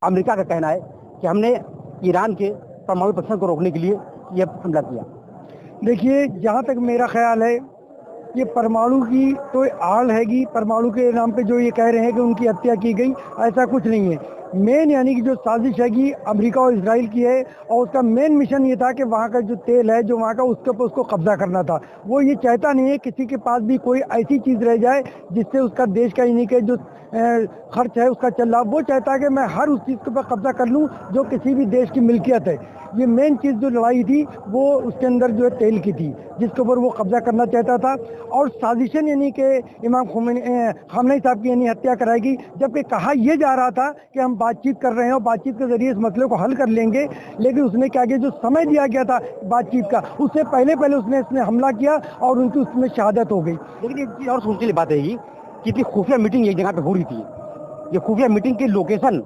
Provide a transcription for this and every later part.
America का कहना है कि हमने ईरान के परमाणु परीक्षण को रोकने के लिए यह हमला किया। देखिए, जहाँ तक मेरा ख्याल है, ये परमाणु की तो आड़ हैगी। परमाणु के नाम पे जो ये कह रहे हैं कि उनकी हत्या की गई, ऐसा कुछ नहीं है। मेन यानी कि जो साजिश हैगी अमेरिका और इजराइल की है, और उसका मेन मिशन ये था कि वहाँ का जो तेल है जो वहाँ का, उसके ऊपर उसको कब्जा करना था। वो ये चाहता नहीं है किसी के पास भी कोई ऐसी चीज़ रह जाए जिससे उसका देश का यानी कि जो खर्च है उसका चल रहा, वो चाहता है कि मैं हर उस चीज़ के ऊपर कब्जा कर लूँ जो किसी भी देश की मिल्कियत है। ये मेन चीज़ जो लड़ाई थी वो उसके अंदर जो है तेल की थी, जिसके ऊपर वो कब्जा करना चाहता था। और साजिशन यानी कि इमाम खामेनी साहब की यानी हत्या कराएगी, जबकि कहा यह जा रहा था कि हम बातचीत कर रहे हैं और बातचीत के जरिए इस मसले को हल कर लेंगे। लेकिन उसने क्या किया, जो समय दिया गया था बातचीत का, उससे पहले उसने इसमें हमला किया और उनकी उसमें शहादत हो गई। लेकिन एक चीज़ और सोचने वाली बात है कि इतनी खुफिया मीटिंग एक जगह पे हो रही थी, ये खुफिया मीटिंग की लोकेशन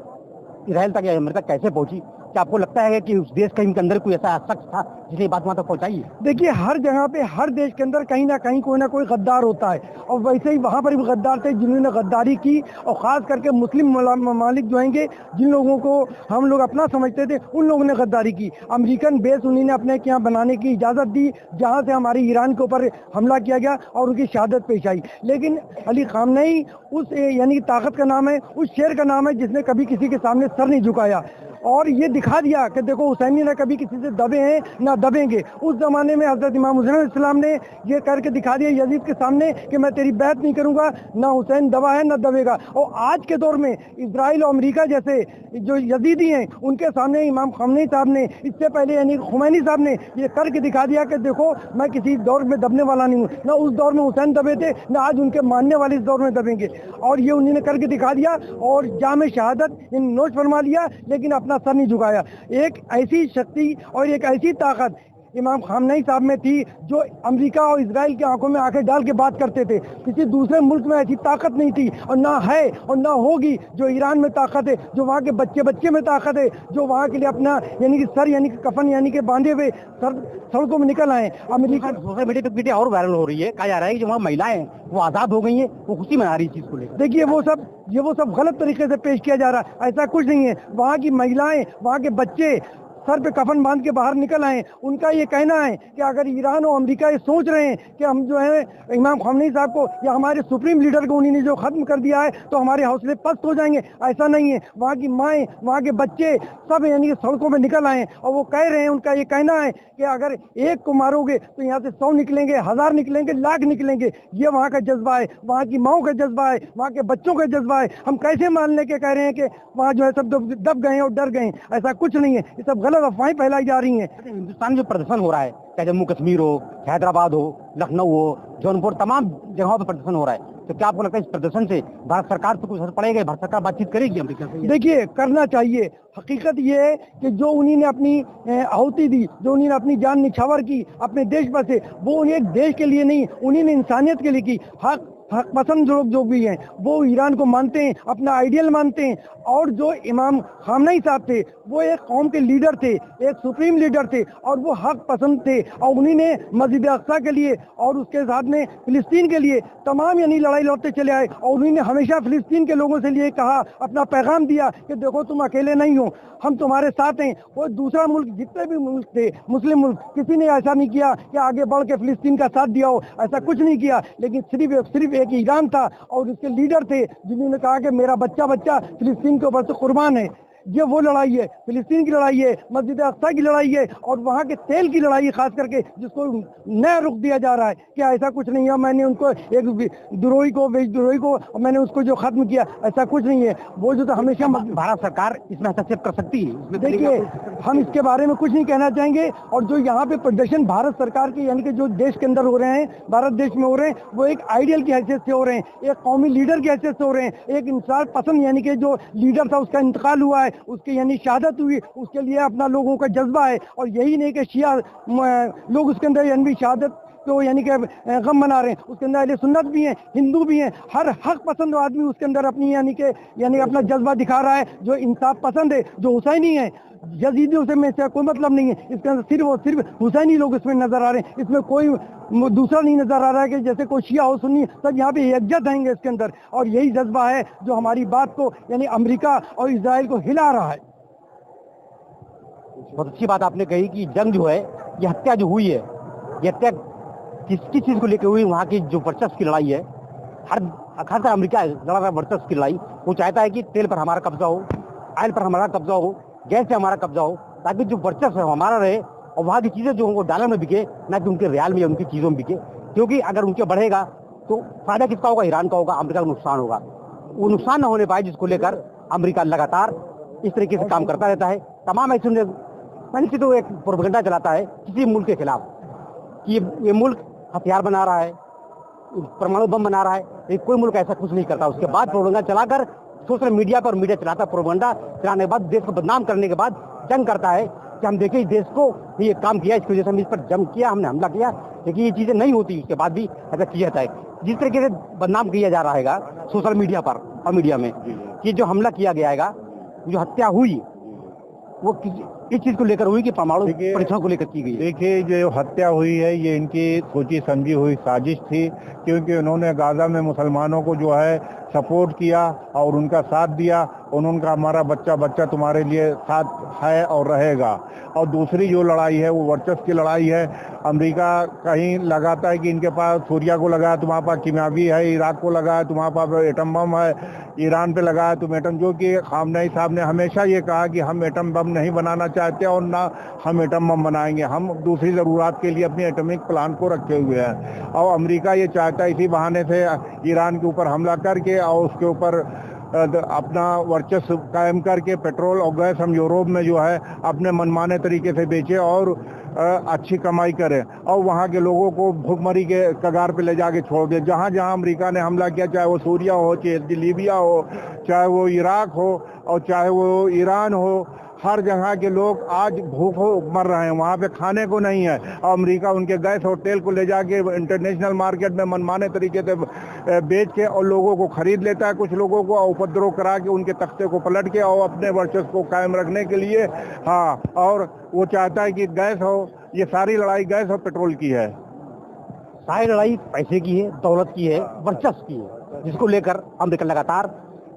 इजराइल तक या अमेरिका कैसे पहुंची? क्या आपको लगता है कि उस देश कहीं के अंदर कोई ऐसा शख्स था जिसने बात वहां तक पहुंचाई है? देखिए, हर जगह पे हर देश के अंदर कहीं ना कहीं कोई ना कोई गद्दार होता है, और वैसे ही वहाँ पर भी गद्दार थे जिन्होंने गद्दारी की। और ख़ास करके मुस्लिम ममालिक जो हैंगे, जिन लोगों को हम लोग अपना समझते थे, उन लोगों ने गद्दारी की। अमेरिकन बेस उन्होंने अपने यहाँ बनाने की इजाज़त दी, जहाँ से हमारी ईरान के ऊपर हमला किया गया और उनकी शहादत पेश आई। लेकिन अली खामेनी उस यानी कि ताकत का नाम है, उस शेर का नाम है जिसने कभी किसी के सामने सर नहीं झुकाया, और ये दिखा दिया कि देखो हुसैनी ना कभी किसी से दबे हैं ना दबेंगे। उस जमाने में हजरत इमाम हुसैन अलैहिस्सलाम ने ये करके दिखा दिया यजीद के सामने कि मैं तेरी बैत नहीं करूंगा, ना हुसैन दबा है ना दबेगा। और आज के दौर में इजराइल और अमेरिका जैसे जो यजीदी हैं, उनके सामने इमाम खामेनी साहब ने, इससे पहले यानी खुमैनी साहब ने ये करके दिखा दिया कि देखो मैं किसी दौर में दबने वाला नहीं हूँ। ना उस दौर में हुसैन दबे थे, ना आज उनके मानने वाले इस दौर में दबेंगे। और ये उन्होंने करके दिखा दिया और जाम शहादत नोश फरमा लिया, लेकिन अपना सर नहीं झुकाया। एक ऐसी शक्ति और एक ऐसी ताकत इमाम खामेनी साहब में थी जो अमेरिका और इजराइल की आंखों में आंखें डाल के बात करते थे। किसी दूसरे मुल्क में ऐसी ताकत नहीं थी, और ना है और ना होगी जो ईरान में ताकत है, जो वहाँ के बच्चे बच्चे में ताकत है, जो वहाँ के लिए अपना यानी कि सर यानी कि कफन यानी कि बांधे हुए सड़कों में निकल आए। अमेरिका सोशल मीडिया पे वीडियो और वायरल हो रही है, कहा जा रहा है कि जो वहाँ महिलाएं वो आज़ाद हो गई हैं, वो खुशी मना रही है चीज़ को लेकर। देखिए, वो सब गलत तरीके से पेश किया जा रहा है। ऐसा कुछ नहीं है। वहाँ की महिलाएं, वहाँ के बच्चे सर पे कफन बांध के बाहर निकल आए। उनका ये कहना है कि अगर ईरान और अमेरिका ये सोच रहे हैं कि हम जो है इमाम खामेनी साहब को या हमारे सुप्रीम लीडर को उन्होंने जो खत्म कर दिया है तो हमारे हौसले पस्त हो जाएंगे, ऐसा नहीं है। वहाँ की माएँ, वहाँ के बच्चे सब यानी कि सड़कों में निकल आए और वो कह रहे हैं, उनका ये कहना है कि अगर एक को मारोगे तो यहाँ से 100 निकलेंगे, 1000 निकलेंगे, लाख निकलेंगे। ये वहाँ का जज्बा है, वहाँ की माओ का जज्बा है, वहाँ के बच्चों का जज्बा है। हम कैसे मान लेके कह रहे हैं कि वहाँ जो है सब दब गए और डर गए? ऐसा कुछ नहीं है। ये सब गलत अफवाहें फैलाई जा रही हैं। हिंदुस्तान में जो प्रदर्शन हो रहा है, चाहे जम्मू कश्मीर हो, हैदराबाद हो, लखनऊ हो, जौनपुर, तमाम जगहों पर प्रदर्शन हो रहा है, तो क्या आपको लगता है इस प्रदर्शन से भारत सरकार पर कुछ असर पड़ेगा? भारत सरकार बातचीत करेगी अमेरिका से? देखिए, करना चाहिए। हकीकत ये है कि जो उन्होंने अपनी आहुति दी, जो उन्होंने अपनी जान निछावर की अपने देश पर से, वो एक देश के लिए नहीं, उन्होंने इंसानियत के लिए की। हक पसंद लोग जो भी हैं वो ईरान को मानते हैं, अपना आइडियल मानते हैं। और जो इमाम खामेनी साहब थे वो एक कौम के लीडर थे, एक सुप्रीम लीडर थे, और वो हक पसंद थे। और उन्होंने मस्जिद अक्सा के लिए और उसके साथ में फिलिस्तीन के लिए तमाम यानी लड़ाई लड़ते चले आए। और उन्होंने हमेशा फिलिस्तीन के लोगों से लिए कहा, अपना पैगाम दिया कि देखो तुम अकेले नहीं हो, हम तुम्हारे साथ हैं। वो दूसरा मुल्क, जितने भी मुल्क थे मुस्लिम मुल्क, किसी ने ऐसा नहीं किया कि आगे बढ़ के फिलिस्तीन का साथ दिया हो, ऐसा कुछ नहीं किया। लेकिन सिर्फ एक ईरान था और उसके लीडर थे जिन्होंने कहा कि मेरा बच्चा फिलिस्तीन के ऊपर से कुर्बान है। ये वो लड़ाई है, फिलिस्तीन की लड़ाई है, मस्जिद अक्सा की लड़ाई है, और वहाँ के तेल की लड़ाई है, खास करके जिसको नया रुख दिया जा रहा है कि ऐसा कुछ नहीं है, मैंने उनको एक देशद्रोही को मैंने उसको जो खत्म किया, ऐसा कुछ नहीं है। वो जो तो हमेशा भारत सरकार इसमें हस्तक्षेप कर सकती है। देखिए, हम इसके बारे में कुछ नहीं कहना चाहेंगे। और जो यहाँ पे प्रदर्शन भारत सरकार के यानी कि जो देश के अंदर हो रहे हैं, भारत देश में हो रहे हैं, वो एक आइडियल की हैसियत से हो रहे हैं, एक कौमी लीडर की हैसियत से हो रहे हैं। एक इंसान पसंद यानी कि जो लीडर था उसका इंतकाल हुआ है, उसकी यानी शहादत हुई, उसके लिए अपना लोगों का जज्बा है। और यही नहीं कि शिया लोग उसके अंदर यानी शहादत कि वो यानी कि गम मना रहे हैं। उसके अंदर अहले सुन्नत भी हैं, हिंदू भी हैं, हर हक पसंद आदमी उसके अंदर अपनी यानी अपना जज्बा दिखा रहा है। जो इंसाफ पसंद है, जो हुसैनी है, यजीदियों से में से कोई मतलब नहीं है। इसके अंदर सिर्फ और सिर्फ हुसैनी लोग इसमें नजर आ रहे हैं। इसमें कोई दूसरा नहीं नजर आ रहा है कि जैसे कोई शिया हो सुन्नी, सब यहाँ पे यकजहत रहेंगे इसके अंदर। और यही जज्बा है जो हमारी बात को यानी अमेरिका और इजराइल को हिला रहा है। बहुत अच्छी बात आपने कही कि जंग जो है, ये हत्या जो हुई है, ये हत्या किस चीज को लेकर हुई? वहाँ की जो वर्चस्व की लड़ाई है, खासकर अमेरिका लड़ रहा है वर्चस्व की लड़ाई। वो चाहता है कि तेल पर हमारा कब्जा हो, ऑयल पर हमारा कब्जा हो, गैस पे हमारा कब्जा हो, ताकि जो वर्चस्व है हमारा रहे और वहाँ की चीजें जो वो डॉलर में बिके, ना कि उनके रियाल में या उनकी चीजों में बिके। क्योंकि अगर उनके बढ़ेगा तो फायदा किसका होगा? ईरान का होगा, अमेरिका का नुकसान होगा। वो नुकसान ना होने पाए, जिसको लेकर अमेरिका लगातार इस तरीके से काम करता रहता है। तमाम ऐसे तो एक प्रोपेगेंडा चलाता है किसी मुल्क के खिलाफ कि ये मुल्क हथियार बना रहा है, परमाणु बम बना रहा है। कोई मुल्क ऐसा कुछ नहीं करता। उसके बाद प्रोपेगेंडा चलाकर सोशल मीडिया पर मीडिया चलाता, प्रोपेगेंडा चलाने के बाद देश को बदनाम करने के बाद जंग करता है कि हम देखें इस देश को ये काम किया, इसकी वजह से हम इस पर जंग किया, हमने हमला किया। लेकिन ये चीजें नहीं होती, उसके बाद भी ऐसा किया जाता है। जिस तरीके से बदनाम किया जा रहा है सोशल मीडिया पर और मीडिया में कि जो हमला किया गया है, जो हत्या हुई, वो इस चीज को लेकर हुई कि परमाणु परीक्षण को लेकर की गई। देखिए, जो हत्या हुई है ये इनकी सोची समझी हुई साजिश थी, क्योंकि उन्होंने गाजा में मुसलमानों को जो है सपोर्ट किया और उनका साथ दिया। उन्होंने कहा हमारा बच्चा तुम्हारे लिए साथ है और रहेगा। और दूसरी जो लड़ाई है वो वर्चस्व की लड़ाई है। अमेरिका कहीं लगाता है कि इनके पास सूरिया को लगा है, तुम्हारे पास कीमियावी है, इराक को लगा है, तुम्हारे पास एटम बम है, ईरान पे लगा है तुम एटम, जो कि खामनेई साहब ने हमेशा ये कहा कि हम एटम बम नहीं बनाना चाहते और ना हम एटम बम बनाएंगे। हम दूसरी ज़रूरत के लिए अपनी एटॉमिक प्लांट को रखे हुए हैं। और अमेरिका ये चाहता है इसी बहाने से ईरान के ऊपर हमला करके और उसके ऊपर अपना वर्चस्व कायम करके पेट्रोल और गैस हम यूरोप में जो है अपने मनमाने तरीके से बेचे और अच्छी कमाई करें और वहाँ के लोगों को भूखमरी के कगार पे ले जाके छोड़ दे। जहाँ जहाँ अमेरिका ने हमला किया, चाहे वो सूरिया हो, चाहे लीबिया हो, चाहे वो इराक हो और चाहे वो ईरान हो, हर जगह के लोग आज भूखों मर रहे हैं। वहाँ पे खाने को नहीं है और अमेरिका उनके गैस और तेल को ले जाके इंटरनेशनल मार्केट में मनमाने तरीके से बेच के और लोगों को खरीद लेता है। कुछ लोगों को उपद्रव करा के उनके तख्ते को पलट के और अपने वर्चस्व को कायम रखने के लिए, हाँ, और वो चाहता है कि गैस हो। ये सारी लड़ाई गैस और पेट्रोल की है। सारी लड़ाई पैसे की है, दौलत की है, वर्चस्व की है, जिसको लेकर अमेरिका लगातार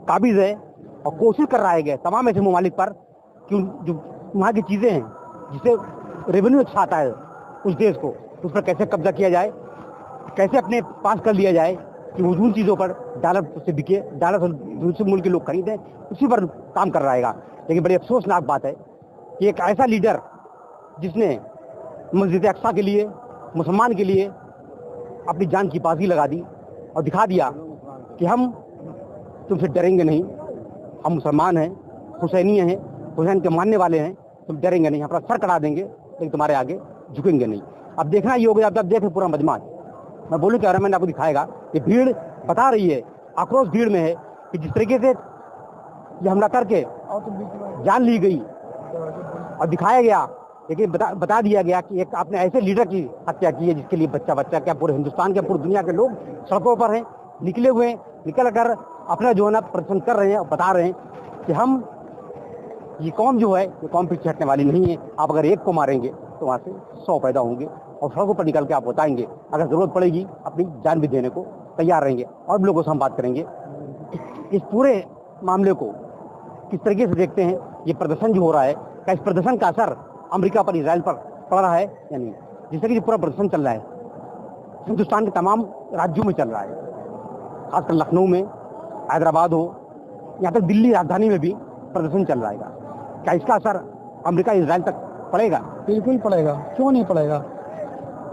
काबिज है और कोशिश कर रहा है तमाम ऐसे ममालिक पर कि जो वहाँ की चीजें हैं, जिससे रेवेन्यू अच्छा आता है उस देश को, उस पर कैसे कब्जा किया जाए, कैसे अपने पास कर लिया जाए कि उन चीजों पर डॉलर से बिके, डॉलर से दूसरे मुल्क के लोग खरीदें, उसी पर काम कर रहेगा। लेकिन बड़ी अफसोसनाक बात है कि एक ऐसा लीडर जिसने मस्जिद अक्सा के लिए, मुसलमान के लिए अपनी जान की बाजी लगा दी और दिखा दिया कि हम तुमसे डरेंगे नहीं, हम मुसलमान हैं, हुसैनी हैं, हुसैन के मानने वाले हैं, तुम डरेंगे नहीं, अपना सर कटा देंगे लेकिन तुम्हारे आगे झुकेंगे नहीं। अब देखना ये होगा, अब देखें पूरा मजमा। मैं बोलूँ क्या, मैंने आपको दिखाएगा कि भीड़ बता रही है, आक्रोश भीड़ में है कि जिस तरीके से ये हमला करके जान ली गई और दिखाया गया, लेकिन बता दिया गया कि एक आपने ऐसे लीडर की हत्या की है जिसके लिए बच्चा क्या पूरे हिंदुस्तान के, पूरी दुनिया के लोग सड़कों पर हैं, निकले हुए हैं, निकल कर अपना जो है ना प्रदर्शन कर रहे हैं और बता रहे हैं कि हम, ये कौम जो है ये कौम पीछे हटने वाली नहीं है। आप अगर एक को मारेंगे तो वहाँ से 100 पैदा होंगे और सड़कों पर निकल के आप बताएंगे, अगर जरूरत पड़ेगी अपनी जान भी देने को तैयार रहेंगे। और भी लोगों से हम बात करेंगे इस पूरे मामले को किस तरीके से देखते हैं। ये प्रदर्शन जो हो रहा है, क्या इस प्रदर्शन का असर अमेरिका पर, इजराइल पर पड़ रहा है या नहीं? जिससे कि पूरा प्रदर्शन चल रहा है हिंदुस्तान के तमाम राज्यों में चल रहा है, खासकर लखनऊ में, हैदराबाद हो, यहाँ तक दिल्ली राजधानी में भी प्रदर्शन चल रहा है। क्या इसका असर अमेरिका इजराइल तक पड़ेगा? बिल्कुल पड़ेगा, क्यों नहीं पड़ेगा।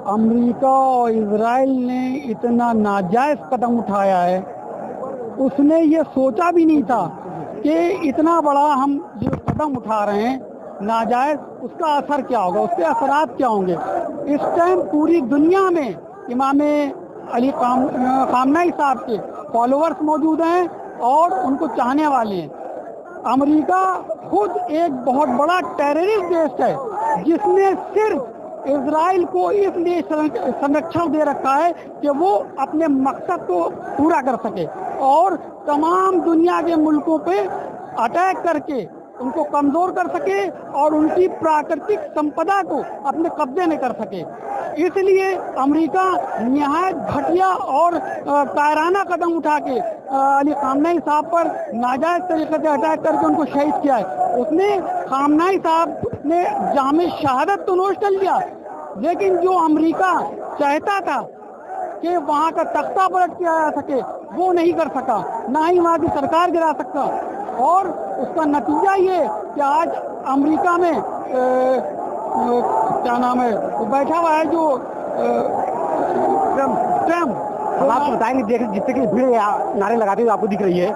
अमेरिका और इजराइल ने इतना नाजायज कदम उठाया है, उसने ये सोचा भी नहीं था कि इतना बड़ा हम जो कदम उठा रहे हैं नाजायज, उसका असर क्या होगा, उसके असरात क्या होंगे। इस टाइम पूरी दुनिया में इमाम अली खामनेई साहब के फॉलोअर्स मौजूद हैं और उनको चाहने वाले हैं। अमेरिका खुद एक बहुत बड़ा टेररिस्ट देश है जिसने सिर्फ इजराइल को इसलिए संरक्षण दे रखा है कि वो अपने मकसद को पूरा कर सके और तमाम दुनिया के मुल्कों पे अटैक करके उनको कमजोर कर सके और उनकी प्राकृतिक संपदा को अपने कब्जे में कर सके। इसलिए अमेरिका निहायत घटिया और कायराना कदम उठा के अली खामनेई साहब पर नाजायज तरीके से अटैक करके उनको शहीद किया है। उसने खामनेई साहब ने जामे शहादत तो नोश कर लिया, लेकिन जो अमेरिका चाहता था कि वहाँ का तख्ता पलट किया जा सके वो नहीं कर सका, ना ही वहाँ की सरकार गिरा सकता। और उसका नतीजा ये कि आज अमेरिका में क्या नाम है वो बैठा हुआ है जो ट्रम्प। हम आपको बताएंगे, देख जिससे कि भीड़ नारे लगाते हुए आपको दिख रही है,